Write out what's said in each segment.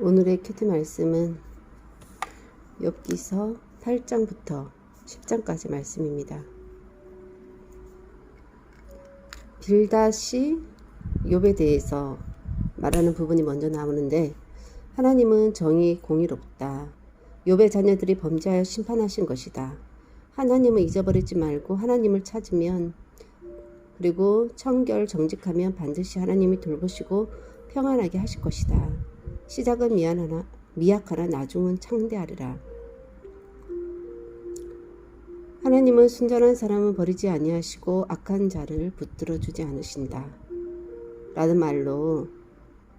오늘의 큐티 말씀은 욥기서 8장부터 10장까지 말씀입니다. 빌닷이 욥에 대해서 말하는 부분이 먼저 나오는데, 하나님은 정의 공의롭다. 욥의 자녀들이 범죄하여 심판하신 것이다. 하나님을 잊어버리지 말고 하나님을 찾으면, 그리고 청결 정직하면 반드시 하나님이 돌보시고 평안하게 하실 것이다. 시작은 미약하나 나중은 창대하리라. 하나님은 순전한 사람은 버리지 아니하시고 악한 자를 붙들어 주지 않으신다. 라는 말로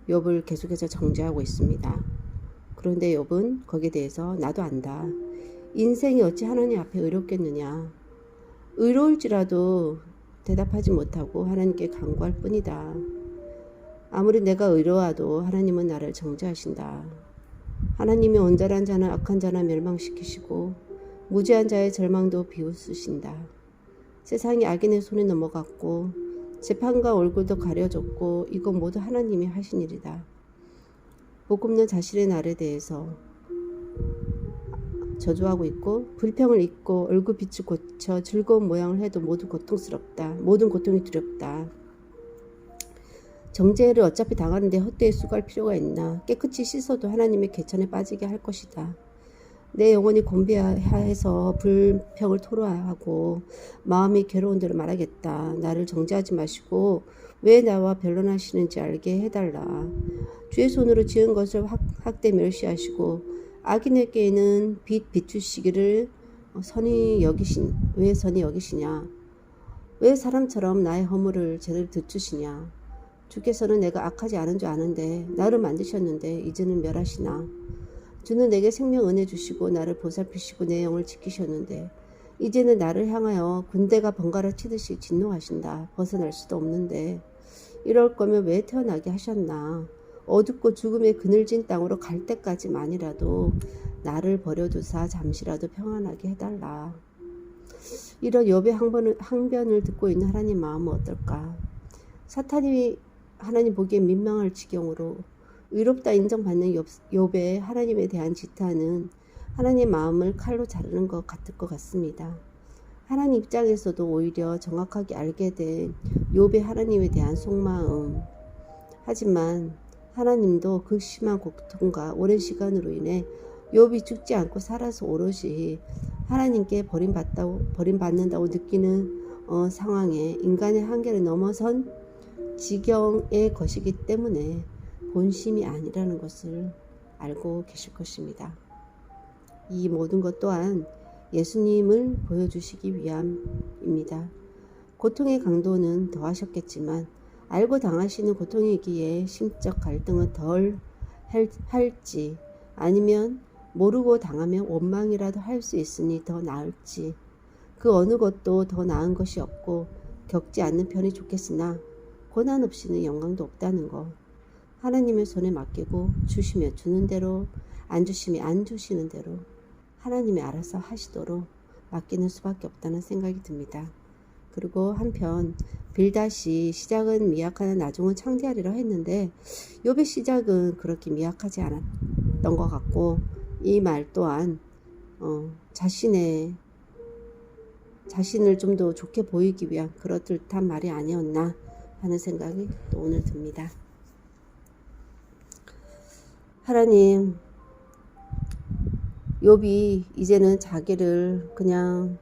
욥을 계속해서 정죄하고 있습니다. 그런데 욥은 거기에 대해서 나도 안다. 인생이 어찌 하나님 앞에 의롭겠느냐. 의로울지라도 대답하지 못하고 하나님께 간구할 뿐이다. 아무리 내가 의로워도 하나님은 나를 정죄하신다. 하나님이 온전한 자는 악한 자나 멸망시키시고 무죄한 자의 절망도 비웃으신다. 세상이 악인의 손에 넘어갔고 재판과 얼굴도 가려졌고 이건 모두 하나님이 하신 일이다. 복음는 자신의 날에 대해서 저주하고 있고, 불평을 잊고 얼굴빛을 고쳐 즐거운 모양을 해도 모두 고통스럽다. 모든 고통이 두렵다. 정죄를 어차피 당하는데 헛되이 수고할 필요가 있나. 깨끗이 씻어도 하나님의 개천에 빠지게 할 것이다. 내 영혼이 곤비하여서 불평을 토로하고 마음이 괴로운 대로 말하겠다. 나를 정죄하지 마시고 왜 나와 변론하시는지 알게 해달라. 주의 손으로 지은 것을 학대 멸시하시고 악인에게는 빛 비추시기를 왜 선히 여기시냐. 왜 사람처럼 나의 허물을 죄를 듣추시냐. 주께서는 내가 악하지 않은 줄 아는데 나를 만드셨는데 이제는 멸하시나. 주는 내게 생명 은혜 주시고 나를 보살피시고 내 영을 지키셨는데 이제는 나를 향하여 군대가 번갈아 치듯이 진노하신다. 벗어날 수도 없는데 이럴 거면 왜 태어나게 하셨나. 어둡고 죽음의 그늘진 땅으로 갈 때까지만이라도 나를 버려두사 잠시라도 평안하게 해달라. 이런 욥의 항변을 듣고 있는 하나님 마음은 어떨까. 사탄이 하나님 보기에 민망할 지경으로 의롭다 인정받는 욥의 하나님에 대한 지탄은 하나님 마음을 칼로 자르는 것 같을 것 같습니다. 하나님 입장에서도 오히려 정확하게 알게 된 욥의 하나님에 대한 속마음. 하지만 하나님도 그 심한 고통과 오랜 시간으로 인해 욥이 죽지 않고 살아서 오롯이 하나님께 버림받는다고 느끼는 상황에 인간의 한계를 넘어선 지경의 것이기 때문에 본심이 아니라는 것을 알고 계실 것입니다. 이 모든 것 또한 예수님을 보여주시기 위함입니다. 고통의 강도는 더하셨겠지만 알고 당하시는 고통이기에 심적 갈등은 덜 할지, 아니면 모르고 당하면 원망이라도 할 수 있으니 더 나을지, 그 어느 것도 더 나은 것이 없고 겪지 않는 편이 좋겠으나 고난 없이는 영광도 없다는 것. 하나님의 손에 맡기고 주시면 주는 대로, 안 주시면 안 주시는 대로 하나님이 알아서 하시도록 맡기는 수밖에 없다는 생각이 듭니다. 그리고 한편 빌닷이 시작은 미약하나 나중은 창대하리라 했는데 욥의 시작은 그렇게 미약하지 않았던 것 같고, 이 말 또한 자신을 좀 더 좋게 보이기 위한 그렇듯한 말이 아니었나 하는 생각이 또 오늘 듭니다. 하나님, 욥이 이제는 자기를 그냥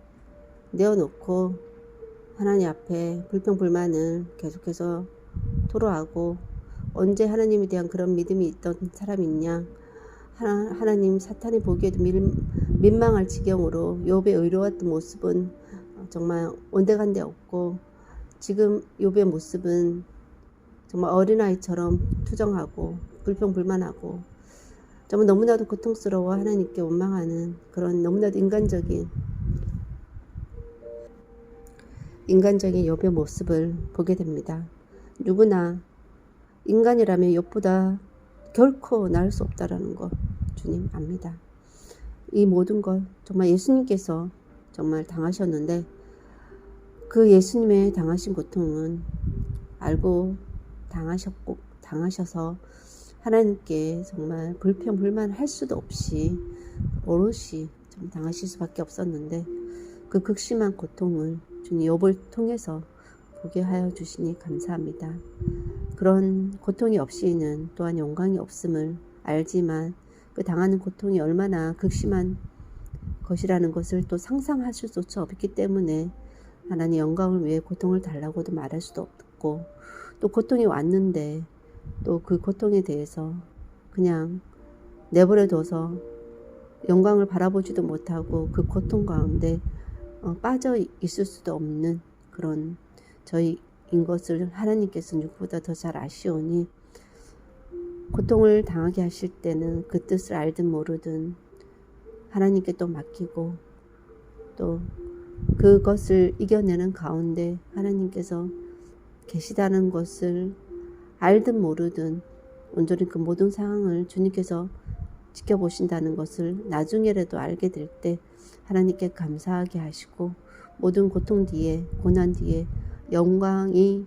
내어놓고 하나님 앞에 불평불만을 계속해서 토로하고, 언제 하나님에 대한 그런 믿음이 있던 사람이 있냐. 하나님, 사탄이 보기에도 민망할 지경으로 욥의 의로웠던 모습은 정말 온데간데 없고, 지금 욥의 모습은 정말 어린아이처럼 투정하고 불평불만하고 정말 너무나도 고통스러워 하나님께 원망하는 그런 너무나도 인간적인 욥의 모습을 보게 됩니다. 누구나 인간이라면 욥보다 결코 나을 수 없다라는 것 주님 압니다. 이 모든 것 정말 예수님께서 정말 당하셨는데 그 예수님의 당하신 고통은 알고 당하셔서 하나님께 정말 불평불만할 수도 없이 오롯이 좀 당하실 수밖에 없었는데 그 극심한 고통을 주님 욥을 통해서 보게 하여 주시니 감사합니다. 그런 고통이 없이는 또한 영광이 없음을 알지만 그 당하는 고통이 얼마나 극심한 것이라는 것을 또 상상할 수조차 없기 때문에 하나님 영광을 위해 고통을 달라고도 말할 수도 없고 또 고통이 왔는데 또 그 고통에 대해서 그냥 내버려둬서 영광을 바라보지도 못하고 그 고통 가운데 빠져 있을 수도 없는 그런 저희인 것을 하나님께서 누구보다 더 잘 아시오니 고통을 당하게 하실 때는 그 뜻을 알든 모르든 하나님께 또 맡기고 또 그것을 이겨내는 가운데 하나님께서 계시다는 것을 알든 모르든 온전히 그 모든 상황을 주님께서 지켜보신다는 것을 나중에라도 알게 될 때 하나님께 감사하게 하시고 모든 고통 뒤에 고난 뒤에 영광이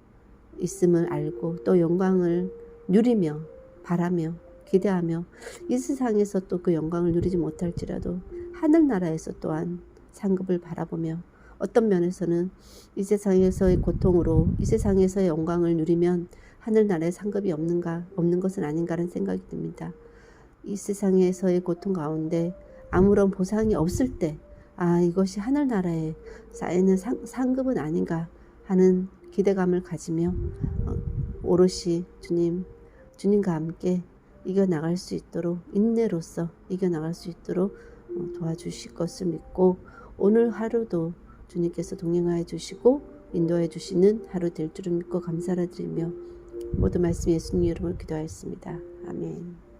있음을 알고 또 영광을 누리며 바라며 기대하며 이 세상에서 또 그 영광을 누리지 못할지라도 하늘나라에서 또한 상급을 바라보며 어떤 면에서는 이 세상에서의 고통으로 이 세상에서의 영광을 누리면 하늘나라에 상급이 없는 것은 아닌가라는 생각이 듭니다. 이 세상에서의 고통 가운데 아무런 보상이 없을 때 이것이 하늘나라에 쌓이는 상급은 아닌가 하는 기대감을 가지며 오롯이 주님과 함께 이겨나갈 수 있도록 인내로서 이겨나갈 수 있도록 도와주실 것을 믿고 오늘 하루도 주님께서 동행하여 주시고 인도해 주시는 하루 될 줄을 믿고 감사를 드리며 모든 말씀 예수님 이름으로 기도하였습니다. 아멘.